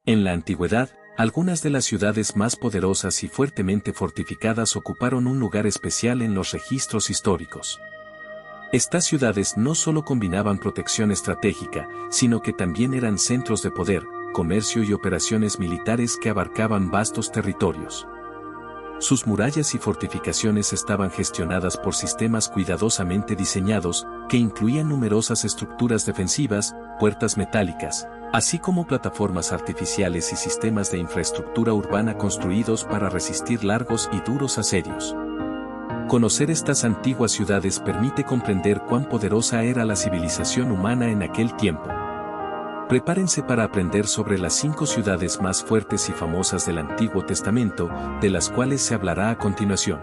En la antigüedad, algunas de las ciudades más poderosas y fuertemente fortificadas ocuparon un lugar especial en los registros históricos. Estas ciudades no solo combinaban protección estratégica, sino que también eran centros de poder, comercio y operaciones militares que abarcaban vastos territorios. Sus murallas y fortificaciones estaban gestionadas por sistemas cuidadosamente diseñados, que incluían numerosas estructuras defensivas, puertas metálicas, así como plataformas artificiales y sistemas de infraestructura urbana construidos para resistir largos y duros asedios. Conocer estas antiguas ciudades permite comprender cuán poderosa era la civilización humana en aquel tiempo. Prepárense para aprender sobre las 5 ciudades más fuertes y famosas del Antiguo Testamento, de las cuales se hablará a continuación.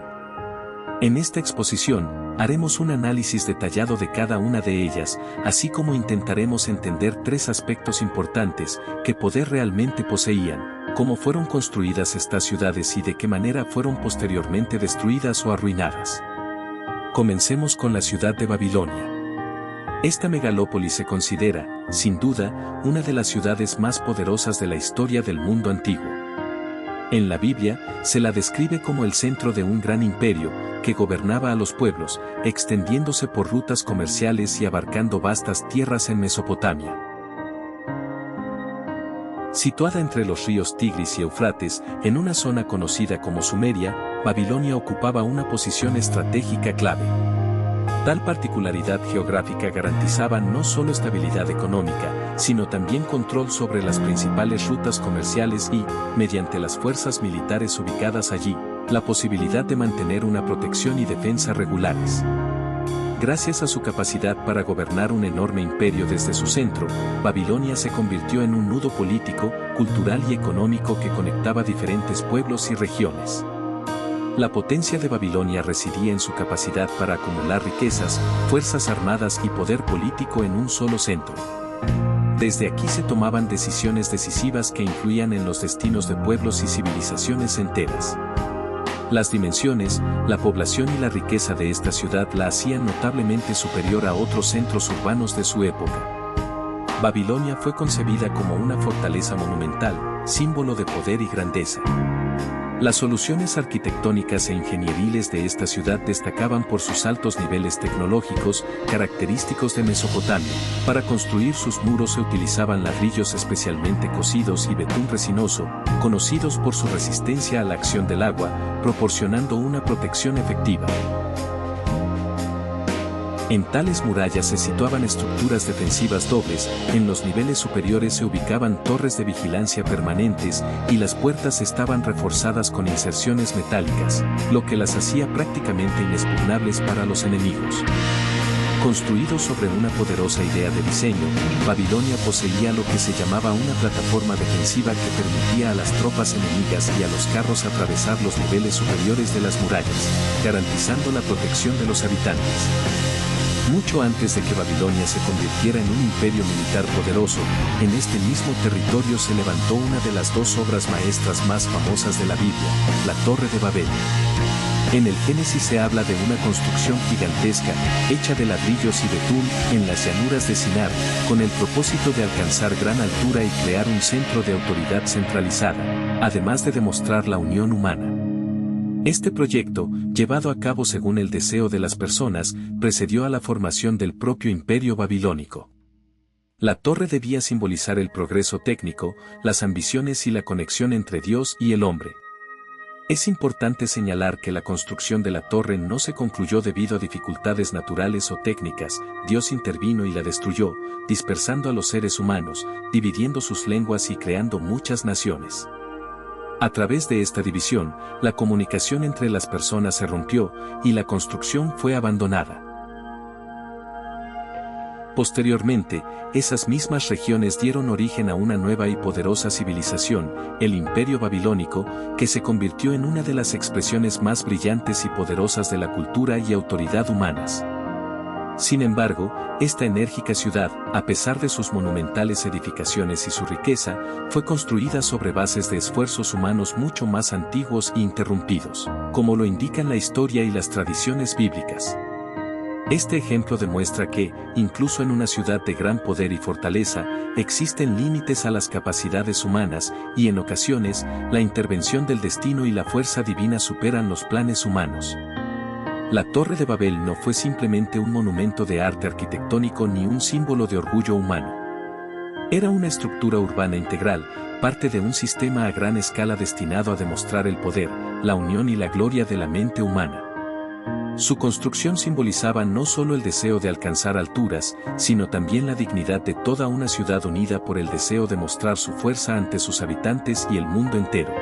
En esta exposición, haremos un análisis detallado de cada una de ellas, así como intentaremos entender 3 aspectos importantes: qué poder realmente poseían, cómo fueron construidas estas ciudades y de qué manera fueron posteriormente destruidas o arruinadas. Comencemos con la ciudad de Babilonia. Esta megalópolis se considera, sin duda, una de las ciudades más poderosas de la historia del mundo antiguo. En la Biblia, se la describe como el centro de un gran imperio, que gobernaba a los pueblos, extendiéndose por rutas comerciales y abarcando vastas tierras en Mesopotamia. Situada entre los ríos Tigris y Éufrates, en una zona conocida como Sumeria, Babilonia ocupaba una posición estratégica clave. Tal particularidad geográfica garantizaba no solo estabilidad económica, sino también control sobre las principales rutas comerciales y, mediante las fuerzas militares ubicadas allí, la posibilidad de mantener una protección y defensa regulares. Gracias a su capacidad para gobernar un enorme imperio desde su centro, Babilonia se convirtió en un nudo político, cultural y económico que conectaba diferentes pueblos y regiones. La potencia de Babilonia residía en su capacidad para acumular riquezas, fuerzas armadas y poder político en un solo centro. Desde aquí se tomaban decisiones decisivas que influían en los destinos de pueblos y civilizaciones enteras. Las dimensiones, la población y la riqueza de esta ciudad la hacían notablemente superior a otros centros urbanos de su época. Babilonia fue concebida como una fortaleza monumental, símbolo de poder y grandeza. Las soluciones arquitectónicas e ingenieriles de esta ciudad destacaban por sus altos niveles tecnológicos, característicos de Mesopotamia. Para construir sus muros se utilizaban ladrillos especialmente cocidos y betún resinoso, conocidos por su resistencia a la acción del agua, proporcionando una protección efectiva. En tales murallas se situaban estructuras defensivas dobles, en los niveles superiores se ubicaban torres de vigilancia permanentes, y las puertas estaban reforzadas con inserciones metálicas, lo que las hacía prácticamente inexpugnables para los enemigos. Construido sobre una poderosa idea de diseño, Babilonia poseía lo que se llamaba una plataforma defensiva que permitía a las tropas enemigas y a los carros atravesar los niveles superiores de las murallas, garantizando la protección de los habitantes. Mucho antes de que Babilonia se convirtiera en un imperio militar poderoso, en este mismo territorio se levantó una de las 2 obras maestras más famosas de la Biblia, la Torre de Babel. En el Génesis se habla de una construcción gigantesca, hecha de ladrillos y betún, en las llanuras de Sinar, con el propósito de alcanzar gran altura y crear un centro de autoridad centralizada, además de demostrar la unión humana. Este proyecto, llevado a cabo según el deseo de las personas, precedió a la formación del propio imperio babilónico. La torre debía simbolizar el progreso técnico, las ambiciones y la conexión entre Dios y el hombre. Es importante señalar que la construcción de la torre no se concluyó debido a dificultades naturales o técnicas. Dios intervino y la destruyó, dispersando a los seres humanos, dividiendo sus lenguas y creando muchas naciones. A través de esta división, la comunicación entre las personas se rompió, y la construcción fue abandonada. Posteriormente, esas mismas regiones dieron origen a una nueva y poderosa civilización, el Imperio Babilónico, que se convirtió en una de las expresiones más brillantes y poderosas de la cultura y autoridad humanas. Sin embargo, esta enérgica ciudad, a pesar de sus monumentales edificaciones y su riqueza, fue construida sobre bases de esfuerzos humanos mucho más antiguos e interrumpidos, como lo indican la historia y las tradiciones bíblicas. Este ejemplo demuestra que, incluso en una ciudad de gran poder y fortaleza, existen límites a las capacidades humanas, y en ocasiones, la intervención del destino y la fuerza divina superan los planes humanos. La Torre de Babel no fue simplemente un monumento de arte arquitectónico ni un símbolo de orgullo humano. Era una estructura urbana integral, parte de un sistema a gran escala destinado a demostrar el poder, la unión y la gloria de la mente humana. Su construcción simbolizaba no solo el deseo de alcanzar alturas, sino también la dignidad de toda una ciudad unida por el deseo de mostrar su fuerza ante sus habitantes y el mundo entero.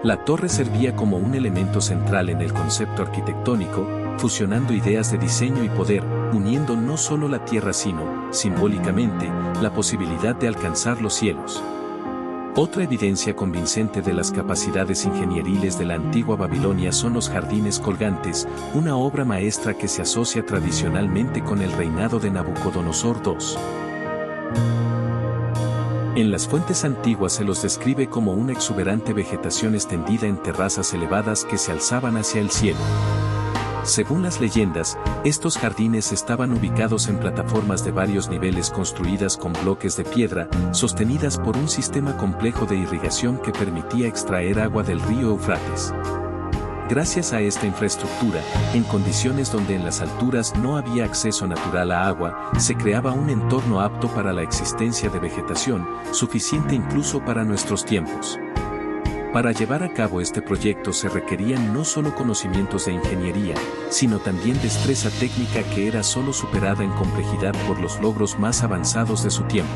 La torre servía como un elemento central en el concepto arquitectónico, fusionando ideas de diseño y poder, uniendo no solo la tierra sino, simbólicamente, la posibilidad de alcanzar los cielos. Otra evidencia convincente de las capacidades ingenieriles de la antigua Babilonia son los jardines colgantes, una obra maestra que se asocia tradicionalmente con el reinado de Nabucodonosor II. En las fuentes antiguas se los describe como una exuberante vegetación extendida en terrazas elevadas que se alzaban hacia el cielo. Según las leyendas, estos jardines estaban ubicados en plataformas de varios niveles construidas con bloques de piedra, sostenidas por un sistema complejo de irrigación que permitía extraer agua del río Éufrates. Gracias a esta infraestructura, en condiciones donde en las alturas no había acceso natural a agua, se creaba un entorno apto para la existencia de vegetación, suficiente incluso para nuestros tiempos. Para llevar a cabo este proyecto se requerían no solo conocimientos de ingeniería, sino también destreza técnica que era solo superada en complejidad por los logros más avanzados de su tiempo.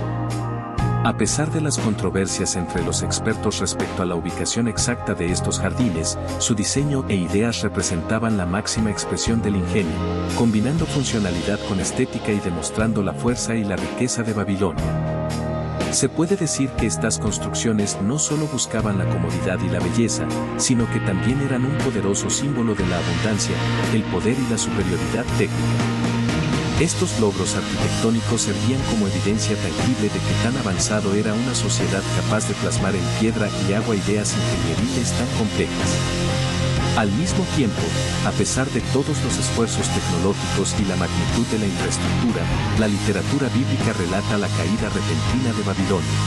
A pesar de las controversias entre los expertos respecto a la ubicación exacta de estos jardines, su diseño e ideas representaban la máxima expresión del ingenio, combinando funcionalidad con estética y demostrando la fuerza y la riqueza de Babilonia. Se puede decir que estas construcciones no solo buscaban la comodidad y la belleza, sino que también eran un poderoso símbolo de la abundancia, el poder y la superioridad técnica. Estos logros arquitectónicos servían como evidencia tangible de que tan avanzado era una sociedad capaz de plasmar en piedra y agua ideas ingenieriles tan complejas. Al mismo tiempo, a pesar de todos los esfuerzos tecnológicos y la magnitud de la infraestructura, la literatura bíblica relata la caída repentina de Babilonia.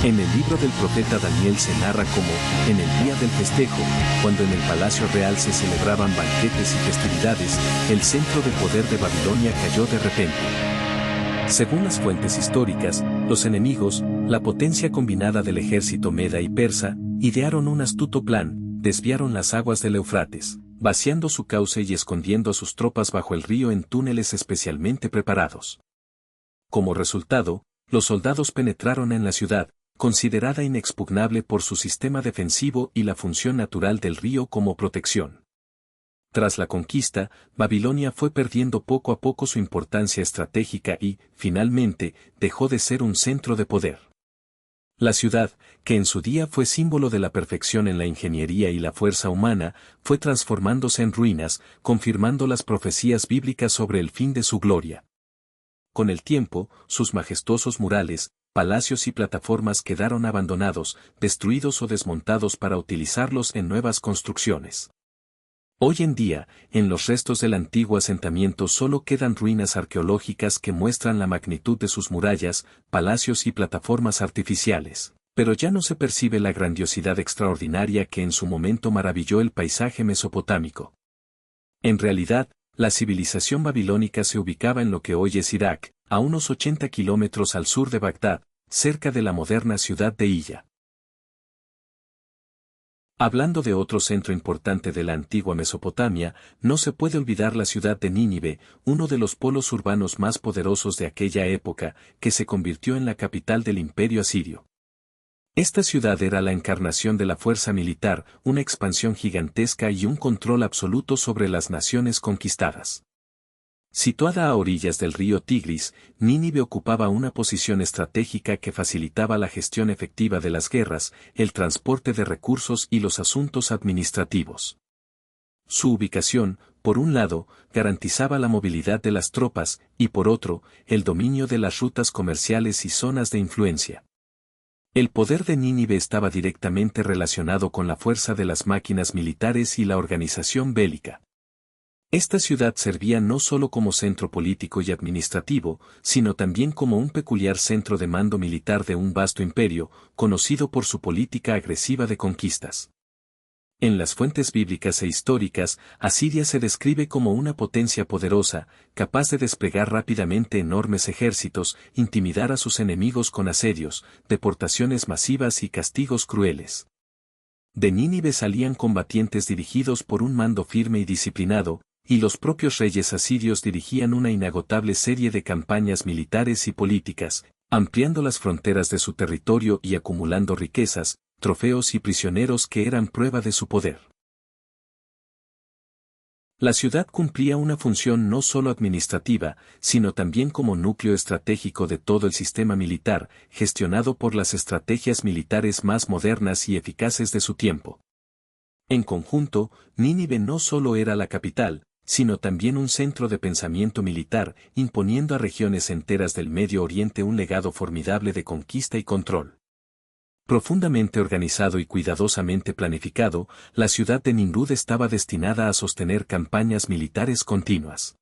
En el libro del profeta Daniel se narra cómo, en el día del festejo, cuando en el palacio real se celebraban banquetes y festividades, el centro de poder de Babilonia cayó de repente. Según las fuentes históricas, los enemigos, la potencia combinada del ejército meda y persa, idearon un astuto plan, desviaron las aguas del Éufrates, vaciando su cauce y escondiendo a sus tropas bajo el río en túneles especialmente preparados. Como resultado, los soldados penetraron en la ciudad, considerada inexpugnable por su sistema defensivo y la función natural del río como protección. Tras la conquista, Babilonia fue perdiendo poco a poco su importancia estratégica y, finalmente, dejó de ser un centro de poder. La ciudad, que en su día fue símbolo de la perfección en la ingeniería y la fuerza humana, fue transformándose en ruinas, confirmando las profecías bíblicas sobre el fin de su gloria. Con el tiempo, sus majestuosos murales, palacios y plataformas quedaron abandonados, destruidos o desmontados para utilizarlos en nuevas construcciones. Hoy en día, en los restos del antiguo asentamiento solo quedan ruinas arqueológicas que muestran la magnitud de sus murallas, palacios y plataformas artificiales, pero ya no se percibe la grandiosidad extraordinaria que en su momento maravilló el paisaje mesopotámico. En realidad, la civilización babilónica se ubicaba en lo que hoy es Irak, a unos 80 kilómetros al sur de Bagdad, cerca de la moderna ciudad de Hilla. Hablando de otro centro importante de la antigua Mesopotamia, no se puede olvidar la ciudad de Nínive, uno de los polos urbanos más poderosos de aquella época, que se convirtió en la capital del imperio asirio. Esta ciudad era la encarnación de la fuerza militar, una expansión gigantesca y un control absoluto sobre las naciones conquistadas. Situada a orillas del río Tigris, Nínive ocupaba una posición estratégica que facilitaba la gestión efectiva de las guerras, el transporte de recursos y los asuntos administrativos. Su ubicación, por un lado, garantizaba la movilidad de las tropas, y por otro, el dominio de las rutas comerciales y zonas de influencia. El poder de Nínive estaba directamente relacionado con la fuerza de las máquinas militares y la organización bélica. Esta ciudad servía no solo como centro político y administrativo, sino también como un peculiar centro de mando militar de un vasto imperio, conocido por su política agresiva de conquistas. En las fuentes bíblicas e históricas, Asiria se describe como una potencia poderosa, capaz de desplegar rápidamente enormes ejércitos, intimidar a sus enemigos con asedios, deportaciones masivas y castigos crueles. De Nínive salían combatientes dirigidos por un mando firme y disciplinado, y los propios reyes asirios dirigían una inagotable serie de campañas militares y políticas, ampliando las fronteras de su territorio y acumulando riquezas, trofeos y prisioneros que eran prueba de su poder. La ciudad cumplía una función no solo administrativa, sino también como núcleo estratégico de todo el sistema militar, gestionado por las estrategias militares más modernas y eficaces de su tiempo. En conjunto, Nínive no solo era la capital, sino también un centro de pensamiento militar, imponiendo a regiones enteras del Medio Oriente un legado formidable de conquista y control. Profundamente organizado y cuidadosamente planificado, la ciudad de Nimrud estaba destinada a sostener campañas militares continuas.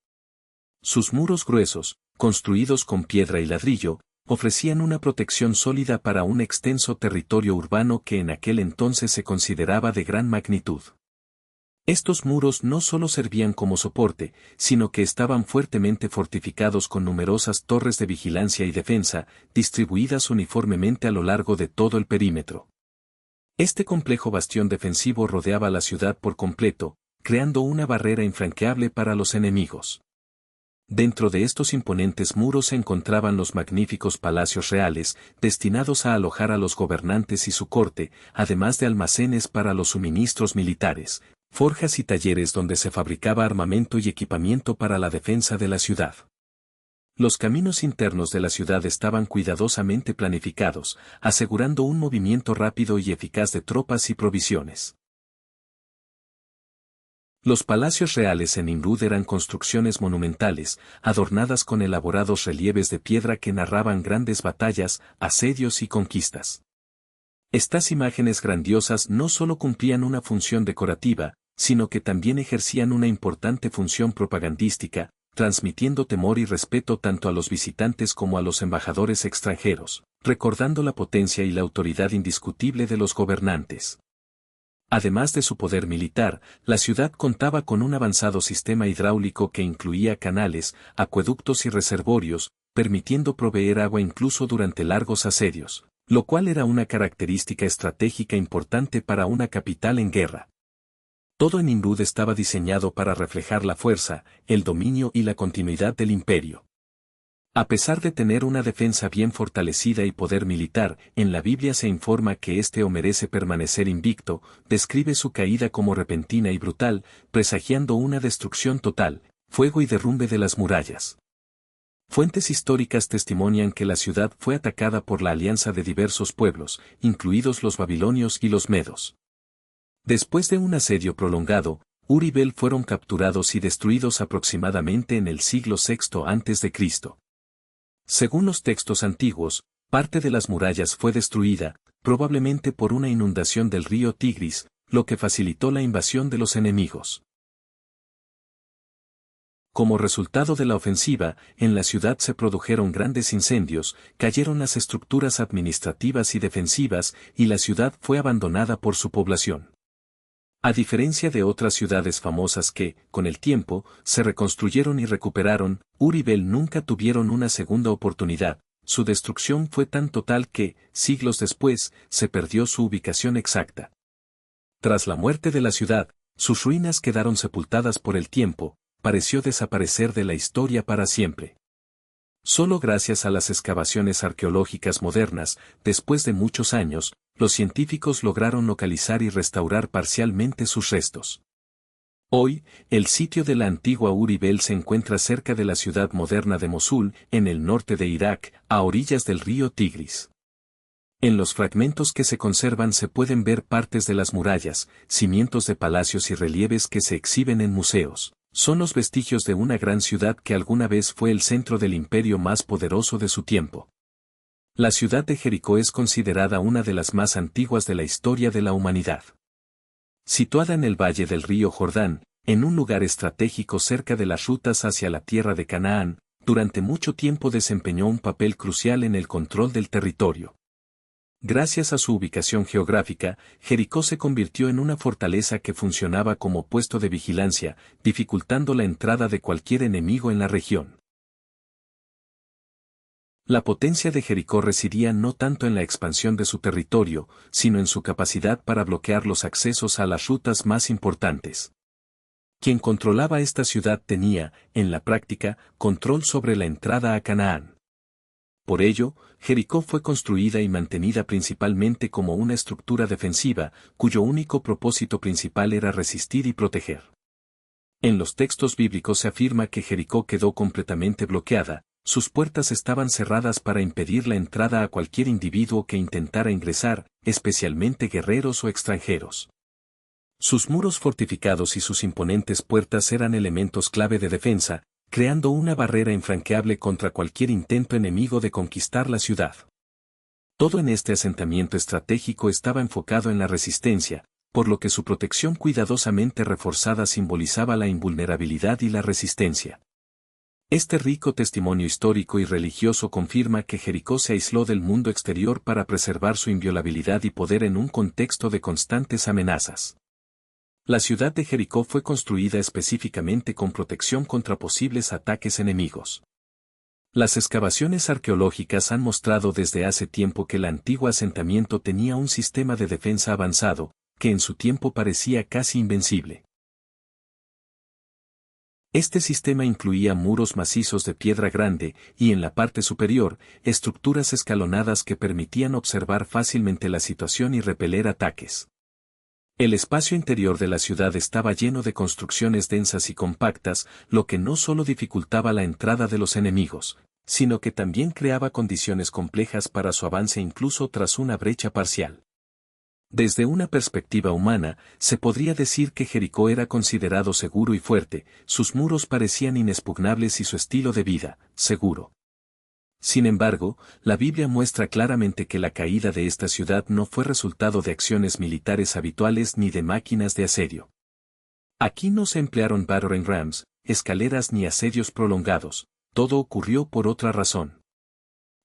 Sus muros gruesos, construidos con piedra y ladrillo, ofrecían una protección sólida para un extenso territorio urbano que en aquel entonces se consideraba de gran magnitud. Estos muros no solo servían como soporte, sino que estaban fuertemente fortificados con numerosas torres de vigilancia y defensa, distribuidas uniformemente a lo largo de todo el perímetro. Este complejo bastión defensivo rodeaba la ciudad por completo, creando una barrera infranqueable para los enemigos. Dentro de estos imponentes muros se encontraban los magníficos palacios reales, destinados a alojar a los gobernantes y su corte, además de almacenes para los suministros militares, forjas y talleres donde se fabricaba armamento y equipamiento para la defensa de la ciudad. Los caminos internos de la ciudad estaban cuidadosamente planificados, asegurando un movimiento rápido y eficaz de tropas y provisiones. Los palacios reales en Nimrud eran construcciones monumentales, adornadas con elaborados relieves de piedra que narraban grandes batallas, asedios y conquistas. Estas imágenes grandiosas no solo cumplían una función decorativa, sino que también ejercían una importante función propagandística, transmitiendo temor y respeto tanto a los visitantes como a los embajadores extranjeros, recordando la potencia y la autoridad indiscutible de los gobernantes. Además de su poder militar, la ciudad contaba con un avanzado sistema hidráulico que incluía canales, acueductos y reservorios, permitiendo proveer agua incluso durante largos asedios, lo cual era una característica estratégica importante para una capital en guerra. Todo en Nimrud estaba diseñado para reflejar la fuerza, el dominio y la continuidad del imperio. A pesar de tener una defensa bien fortalecida y poder militar, en la Biblia se informa que este merece permanecer invicto, describe su caída como repentina y brutal, presagiando una destrucción total, fuego y derrumbe de las murallas. Fuentes históricas testimonian que la ciudad fue atacada por la alianza de diversos pueblos, incluidos los babilonios y los medos. Después de un asedio prolongado, Ur y Bel fueron capturados y destruidos aproximadamente en el siglo VI a.C. Según los textos antiguos, parte de las murallas fue destruida, probablemente por una inundación del río Tigris, lo que facilitó la invasión de los enemigos. Como resultado de la ofensiva, en la ciudad se produjeron grandes incendios, cayeron las estructuras administrativas y defensivas, y la ciudad fue abandonada por su población. A diferencia de otras ciudades famosas que, con el tiempo, se reconstruyeron y recuperaron, Ur y Bel nunca tuvieron una segunda oportunidad. Su destrucción fue tan total que, siglos después, se perdió su ubicación exacta. Tras la muerte de la ciudad, sus ruinas quedaron sepultadas por el tiempo, pareció desaparecer de la historia para siempre. Solo gracias a las excavaciones arqueológicas modernas, después de muchos años, los científicos lograron localizar y restaurar parcialmente sus restos. Hoy, el sitio de la antigua Ur y Bel se encuentra cerca de la ciudad moderna de Mosul, en el norte de Irak, a orillas del río Tigris. En los fragmentos que se conservan se pueden ver partes de las murallas, cimientos de palacios y relieves que se exhiben en museos. Son los vestigios de una gran ciudad que alguna vez fue el centro del imperio más poderoso de su tiempo. La ciudad de Jericó es considerada una de las más antiguas de la historia de la humanidad. Situada en el valle del río Jordán, En un lugar estratégico cerca de las rutas hacia la tierra de Canaán, durante mucho tiempo desempeñó un papel crucial en el control del territorio. Gracias a su ubicación geográfica, Jericó se convirtió en una fortaleza que funcionaba como puesto de vigilancia, dificultando la entrada de cualquier enemigo en la región. La potencia de Jericó residía no tanto en la expansión de su territorio, sino en su capacidad para bloquear los accesos a las rutas más importantes. Quien controlaba esta ciudad tenía, en la práctica, control sobre la entrada a Canaán. Por ello, Jericó fue construida y mantenida principalmente como una estructura defensiva, cuyo único propósito principal era resistir y proteger. En los textos bíblicos se afirma que Jericó quedó completamente bloqueada, sus puertas estaban cerradas para impedir la entrada a cualquier individuo que intentara ingresar, especialmente guerreros o extranjeros. Sus muros fortificados y sus imponentes puertas eran elementos clave de defensa, creando una barrera infranqueable contra cualquier intento enemigo de conquistar la ciudad. Todo en este asentamiento estratégico estaba enfocado en la resistencia, por lo que su protección cuidadosamente reforzada simbolizaba la invulnerabilidad y la resistencia. Este rico testimonio histórico y religioso confirma que Jericó se aisló del mundo exterior para preservar su inviolabilidad y poder en un contexto de constantes amenazas. La ciudad de Jericó fue construida específicamente con protección contra posibles ataques enemigos. Las excavaciones arqueológicas han mostrado desde hace tiempo que el antiguo asentamiento tenía un sistema de defensa avanzado, que en su tiempo parecía casi invencible. Este sistema incluía muros macizos de piedra grande y en la parte superior, estructuras escalonadas que permitían observar fácilmente la situación y repeler ataques. El espacio interior de la ciudad estaba lleno de construcciones densas y compactas, lo que no solo dificultaba la entrada de los enemigos, sino que también creaba condiciones complejas para su avance incluso tras una brecha parcial. Desde una perspectiva humana, se podría decir que Jericó era considerado seguro y fuerte, sus muros parecían inexpugnables y su estilo de vida, seguro. Sin embargo, la Biblia muestra claramente que la caída de esta ciudad no fue resultado de acciones militares habituales ni de máquinas de asedio. Aquí no se emplearon battering rams, escaleras ni asedios prolongados, todo ocurrió por otra razón.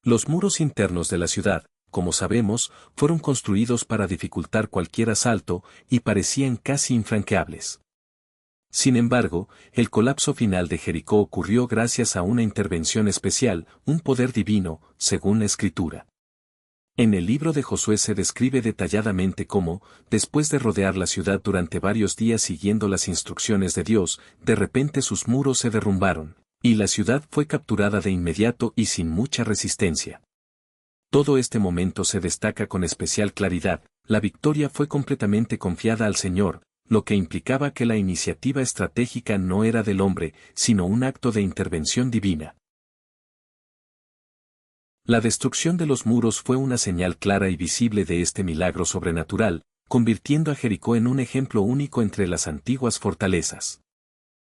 Los muros internos de la ciudad, como sabemos, fueron construidos para dificultar cualquier asalto y parecían casi infranqueables. Sin embargo, el colapso final de Jericó ocurrió gracias a una intervención especial, un poder divino, según la Escritura. En el libro de Josué se describe detalladamente cómo, después de rodear la ciudad durante varios días siguiendo las instrucciones de Dios, de repente sus muros se derrumbaron, y la ciudad fue capturada de inmediato y sin mucha resistencia. Todo este momento se destaca con especial claridad, la victoria fue completamente confiada al Señor, lo que implicaba que la iniciativa estratégica no era del hombre, sino un acto de intervención divina. La destrucción de los muros fue una señal clara y visible de este milagro sobrenatural, convirtiendo a Jericó en un ejemplo único entre las antiguas fortalezas.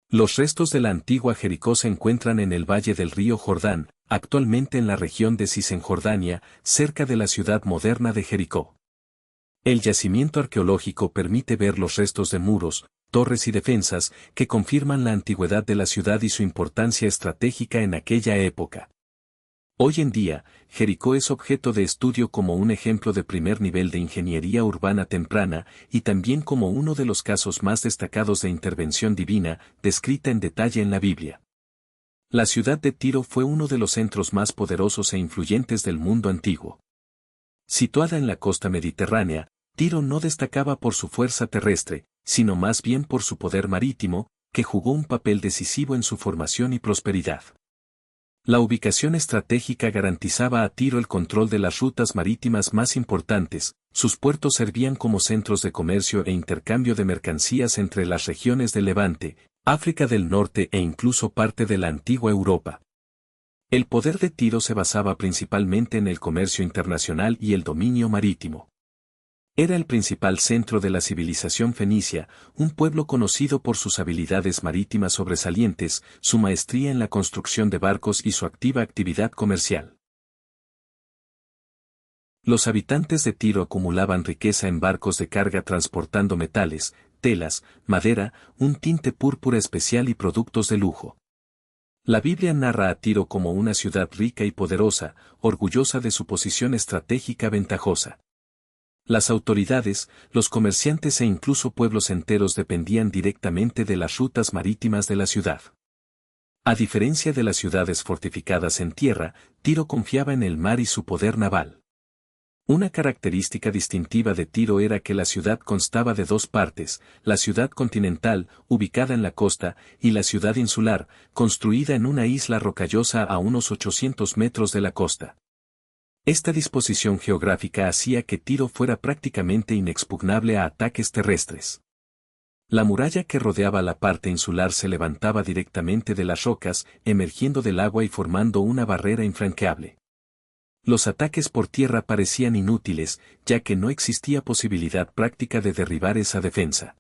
Los restos de la antigua Jericó se encuentran en el valle del río Jordán, actualmente en la región de Cisjordania, cerca de la ciudad moderna de Jericó. El yacimiento arqueológico permite ver los restos de muros, torres y defensas que confirman la antigüedad de la ciudad y su importancia estratégica en aquella época. Hoy en día, Jericó es objeto de estudio como un ejemplo de primer nivel de ingeniería urbana temprana y también como uno de los casos más destacados de intervención divina, descrita en detalle en la Biblia. La ciudad de Tiro fue uno de los centros más poderosos e influyentes del mundo antiguo. Situada en la costa mediterránea, Tiro no destacaba por su fuerza terrestre, sino más bien por su poder marítimo, que jugó un papel decisivo en su formación y prosperidad. La ubicación estratégica garantizaba a Tiro el control de las rutas marítimas más importantes, sus puertos servían como centros de comercio e intercambio de mercancías entre las regiones de Levante, África del Norte e incluso parte de la antigua Europa. El poder de Tiro se basaba principalmente en el comercio internacional y el dominio marítimo. Era el principal centro de la civilización fenicia, un pueblo conocido por sus habilidades marítimas sobresalientes, su maestría en la construcción de barcos y su activa actividad comercial. Los habitantes de Tiro acumulaban riqueza en barcos de carga transportando metales, telas, madera, un tinte púrpura especial y productos de lujo. La Biblia narra a Tiro como una ciudad rica y poderosa, orgullosa de su posición estratégica ventajosa. Las autoridades, los comerciantes e incluso pueblos enteros dependían directamente de las rutas marítimas de la ciudad. A diferencia de las ciudades fortificadas en tierra, Tiro confiaba en el mar y su poder naval. Una característica distintiva de Tiro era que la ciudad constaba de dos partes, la ciudad continental, ubicada en la costa, y la ciudad insular, construida en una isla rocallosa a unos 800 metros de la costa. Esta disposición geográfica hacía que Tiro fuera prácticamente inexpugnable a ataques terrestres. La muralla que rodeaba la parte insular se levantaba directamente de las rocas, emergiendo del agua y formando una barrera infranqueable. Los ataques por tierra parecían inútiles, ya que no existía posibilidad práctica de derribar esa defensa.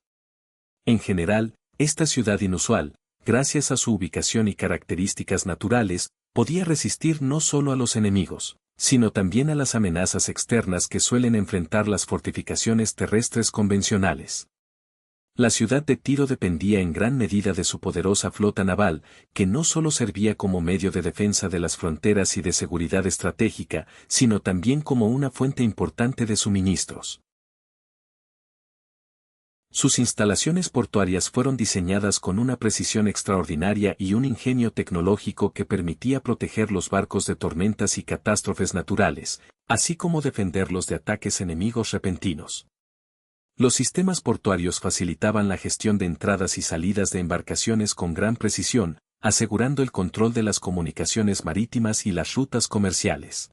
En general, esta ciudad inusual, gracias a su ubicación y características naturales, podía resistir no solo a los enemigos, sino también a las amenazas externas que suelen enfrentar las fortificaciones terrestres convencionales. La ciudad de Tiro dependía en gran medida de su poderosa flota naval, que no solo servía como medio de defensa de las fronteras y de seguridad estratégica, sino también como una fuente importante de suministros. Sus instalaciones portuarias fueron diseñadas con una precisión extraordinaria y un ingenio tecnológico que permitía proteger los barcos de tormentas y catástrofes naturales, así como defenderlos de ataques enemigos repentinos. Los sistemas portuarios facilitaban la gestión de entradas y salidas de embarcaciones con gran precisión, asegurando el control de las comunicaciones marítimas y las rutas comerciales.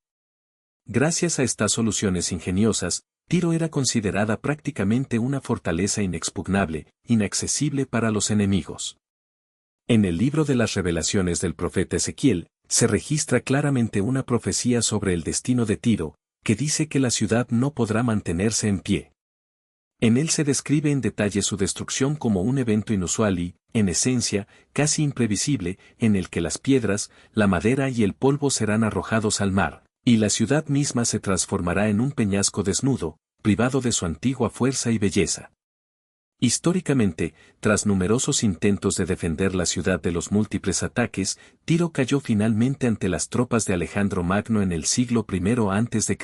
Gracias a estas soluciones ingeniosas, Tiro era considerada prácticamente una fortaleza inexpugnable, inaccesible para los enemigos. En el libro de las revelaciones del profeta Ezequiel, se registra claramente una profecía sobre el destino de Tiro, que dice que la ciudad no podrá mantenerse en pie. En él se describe en detalle su destrucción como un evento inusual y, en esencia, casi imprevisible, en el que las piedras, la madera y el polvo serán arrojados al mar, y la ciudad misma se transformará en un peñasco desnudo, privado de su antigua fuerza y belleza. Históricamente, tras numerosos intentos de defender la ciudad de los múltiples ataques, Tiro cayó finalmente ante las tropas de Alejandro Magno en el siglo I a.C.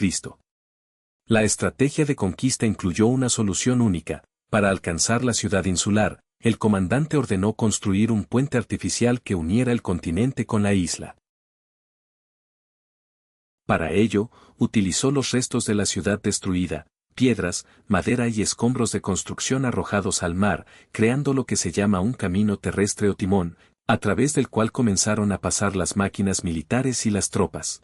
La estrategia de conquista incluyó una solución única. Para alcanzar la ciudad insular, el comandante ordenó construir un puente artificial que uniera el continente con la isla. Para ello, utilizó los restos de la ciudad destruida, piedras, madera y escombros de construcción arrojados al mar, creando lo que se llama un camino terrestre o timón, a través del cual comenzaron a pasar las máquinas militares y las tropas.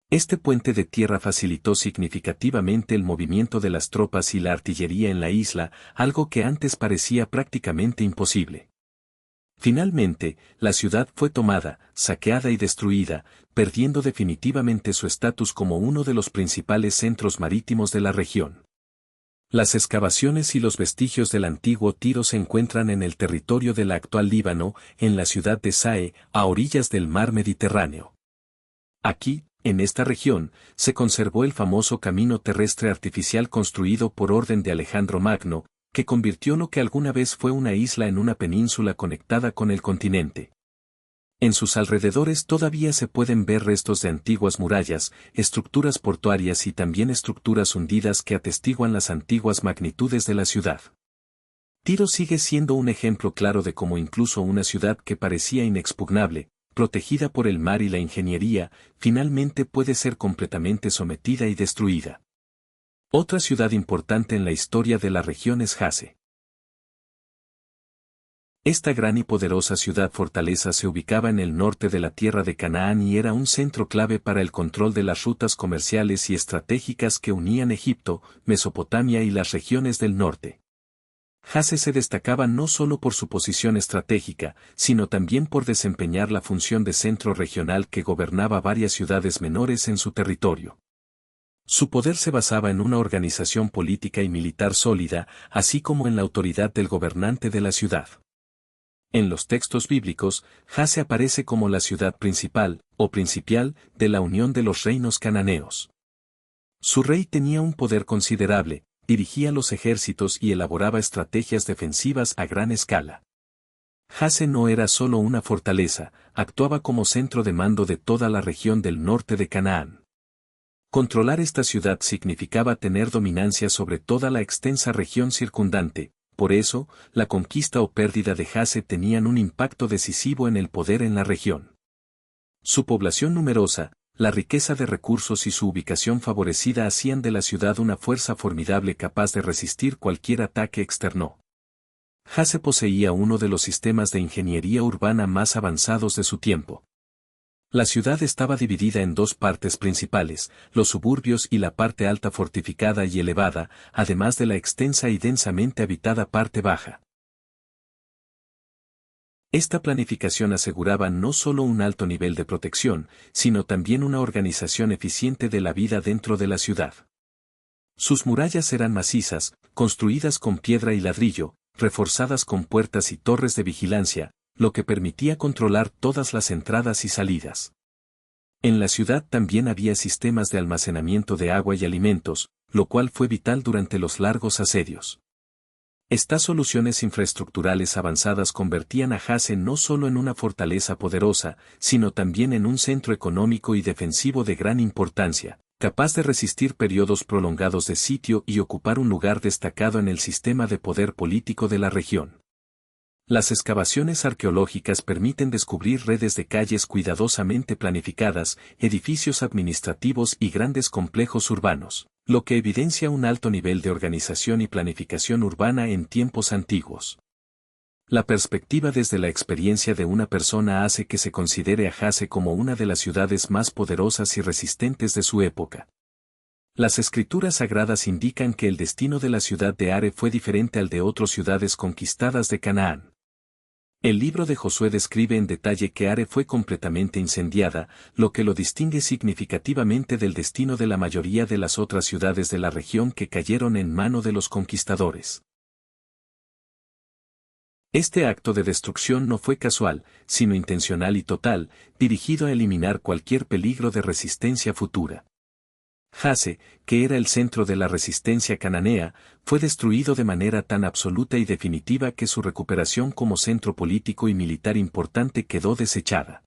Este puente de tierra facilitó significativamente el movimiento de las tropas y la artillería en la isla, algo que antes parecía prácticamente imposible. Finalmente, la ciudad fue tomada, saqueada y destruida, perdiendo definitivamente su estatus como uno de los principales centros marítimos de la región. Las excavaciones y los vestigios del antiguo Tiro se encuentran en el territorio del actual Líbano, en la ciudad de Sae, a orillas del mar Mediterráneo. Aquí, en esta región, se conservó el famoso camino terrestre artificial construido por orden de Alejandro Magno, que convirtió lo que alguna vez fue una isla en una península conectada con el continente. En sus alrededores todavía se pueden ver restos de antiguas murallas, estructuras portuarias y también estructuras hundidas que atestiguan las antiguas magnitudes de la ciudad. Tiro sigue siendo un ejemplo claro de cómo incluso una ciudad que parecía inexpugnable, protegida por el mar y la ingeniería, finalmente puede ser completamente sometida y destruida. Otra ciudad importante en la historia de la región es Jase. Esta gran y poderosa ciudad-fortaleza se ubicaba en el norte de la tierra de Canaán y era un centro clave para el control de las rutas comerciales y estratégicas que unían Egipto, Mesopotamia y las regiones del norte. Jase se destacaba no solo por su posición estratégica, sino también por desempeñar la función de centro regional que gobernaba varias ciudades menores en su territorio. Su poder se basaba en una organización política y militar sólida, así como en la autoridad del gobernante de la ciudad. En los textos bíblicos, Jase aparece como la ciudad principal, o principal, de la unión de los reinos cananeos. Su rey tenía un poder considerable, dirigía los ejércitos y elaboraba estrategias defensivas a gran escala. Jase no era solo una fortaleza, actuaba como centro de mando de toda la región del norte de Canaán. Controlar esta ciudad significaba tener dominancia sobre toda la extensa región circundante, por eso, la conquista o pérdida de Jase tenían un impacto decisivo en el poder en la región. Su población numerosa, la riqueza de recursos y su ubicación favorecida hacían de la ciudad una fuerza formidable capaz de resistir cualquier ataque externo. Jase poseía uno de los sistemas de ingeniería urbana más avanzados de su tiempo. La ciudad estaba dividida en dos partes principales, los suburbios y la parte alta fortificada y elevada, además de la extensa y densamente habitada parte baja. Esta planificación aseguraba no solo un alto nivel de protección, sino también una organización eficiente de la vida dentro de la ciudad. Sus murallas eran macizas, construidas con piedra y ladrillo, reforzadas con puertas y torres de vigilancia, lo que permitía controlar todas las entradas y salidas. En la ciudad también había sistemas de almacenamiento de agua y alimentos, lo cual fue vital durante los largos asedios. Estas soluciones infraestructurales avanzadas convertían a Jase no solo en una fortaleza poderosa, sino también en un centro económico y defensivo de gran importancia, capaz de resistir periodos prolongados de sitio y ocupar un lugar destacado en el sistema de poder político de la región. Las excavaciones arqueológicas permiten descubrir redes de calles cuidadosamente planificadas, edificios administrativos y grandes complejos urbanos, lo que evidencia un alto nivel de organización y planificación urbana en tiempos antiguos. La perspectiva desde la experiencia de una persona hace que se considere a Jase como una de las ciudades más poderosas y resistentes de su época. Las escrituras sagradas indican que el destino de la ciudad de Are fue diferente al de otras ciudades conquistadas de Canaán. El libro de Josué describe en detalle que Are fue completamente incendiada, lo que lo distingue significativamente del destino de la mayoría de las otras ciudades de la región que cayeron en mano de los conquistadores. Este acto de destrucción no fue casual, sino intencional y total, dirigido a eliminar cualquier peligro de resistencia futura. Jase, que era el centro de la resistencia cananea, fue destruido de manera tan absoluta y definitiva que su recuperación como centro político y militar importante quedó desechada.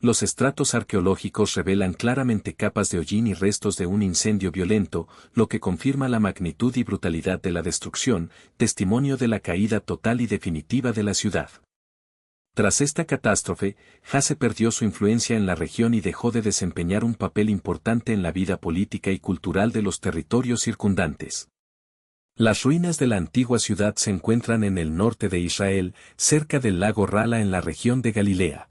Los estratos arqueológicos revelan claramente capas de hollín y restos de un incendio violento, lo que confirma la magnitud y brutalidad de la destrucción, testimonio de la caída total y definitiva de la ciudad. Tras esta catástrofe, Jase perdió su influencia en la región y dejó de desempeñar un papel importante en la vida política y cultural de los territorios circundantes. Las ruinas de la antigua ciudad se encuentran en el norte de Israel, cerca del lago Rala en la región de Galilea.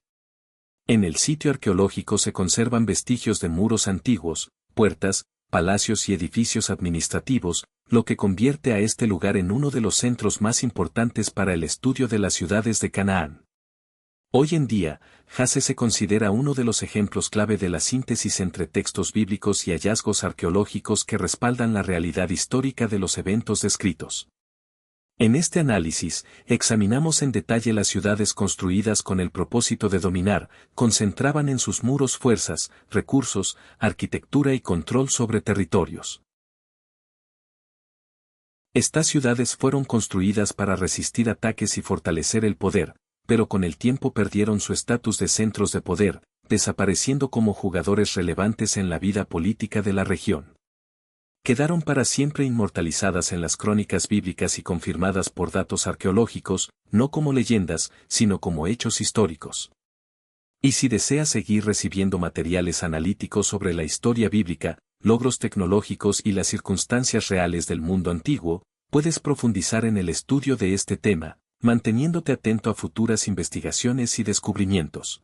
En el sitio arqueológico se conservan vestigios de muros antiguos, puertas, palacios y edificios administrativos, lo que convierte a este lugar en uno de los centros más importantes para el estudio de las ciudades de Canaán. Hoy en día, Jase se considera uno de los ejemplos clave de la síntesis entre textos bíblicos y hallazgos arqueológicos que respaldan la realidad histórica de los eventos descritos. En este análisis, examinamos en detalle las ciudades construidas con el propósito de dominar, concentraban en sus muros fuerzas, recursos, arquitectura y control sobre territorios. Estas ciudades fueron construidas para resistir ataques y fortalecer el poder, pero con el tiempo perdieron su estatus de centros de poder, desapareciendo como jugadores relevantes en la vida política de la región. Quedaron para siempre inmortalizadas en las crónicas bíblicas y confirmadas por datos arqueológicos, no como leyendas, sino como hechos históricos. Y si deseas seguir recibiendo materiales analíticos sobre la historia bíblica, logros tecnológicos y las circunstancias reales del mundo antiguo, puedes profundizar en el estudio de este tema, manteniéndote atento a futuras investigaciones y descubrimientos.